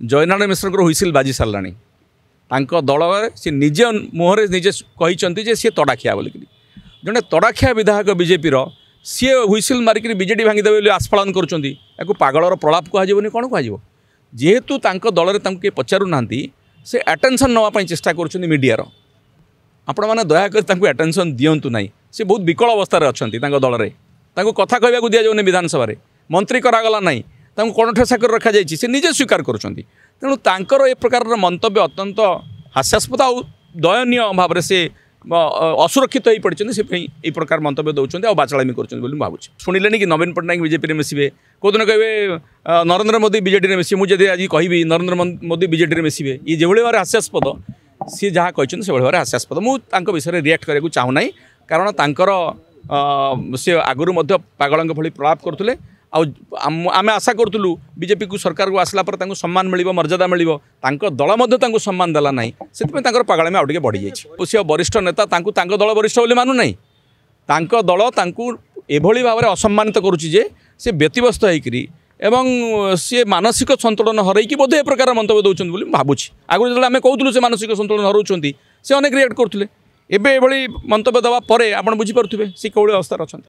जयनारायण मिश्र हुइसिल बाजी साराणी दल सी निजे मुहर निजे कहते सी तड़ाखिया बोलिक जड़े तड़ाखिया विधायक बीजेपी सी हुइसिल मारिक बीजेडी भांगीदेवे आस्फालन कर पागलर प्रलाप कहजनी कौन कह जेहेतु दल में किए पचारू ना से अटेंशन नापी चेष्टा कर मीडिया आपण मैंने दयाकोर अटेंशन दिंतु ना सी बहुत विकल अवस्था अच्छा दल में कथा कहवाक दि जाऊनी विधानसभा मंत्री करागला ना कौन ठेसा कर रखा जाए सी निजे स्वीकार करूँ तेणु ए प्रकार मंतव्य अत्यंत हास्यास्पद आ दयनीय भाव से असुरक्षित हो पड़ते से ये प्रकार मंतव्य दौरान आ बाचालामी कर भावुँ शुणिले कि नवीन पट्टनायक बीजेपी में मिसवे कौदिन कहे नरेंद्र मोदी बीजेडी में मिसवे मुझे आज कहि नरेंद्र मोदी बीजेडी में मिसवे ये जो भाव हास्यास्पद सी जहाँ कहते से भाव हास्यास्पद मुझे विषय रिएक्ट करने चाहूना कारण तांकर सी आगुरी पागल भली प्रलाप करते आम आशा करूँ बीजेपी को सरकार को आसला पर सम्मान मिल मर्यादा मिल दल सम्मान देला ना से पागलामी आउ बढ़ी जाए सी वरिष्ठ नेता दल वरिष्ठ बोली मानु ना दल एभली भाव में असम्मानित करुच्चे से व्यतिव्यस्त होकर एवं सी मानसिक संतुलन हरई बोधे ए प्रकार मंतव्य दौरान बोली भावुँ आगुरी जो आम कहूँ से मानसिक संतुलन हराउं से अनेक रिएक्ट करते एवं मंतव्य देवा आप बुझीपे सी कौड़ी अवस्था अच्छा।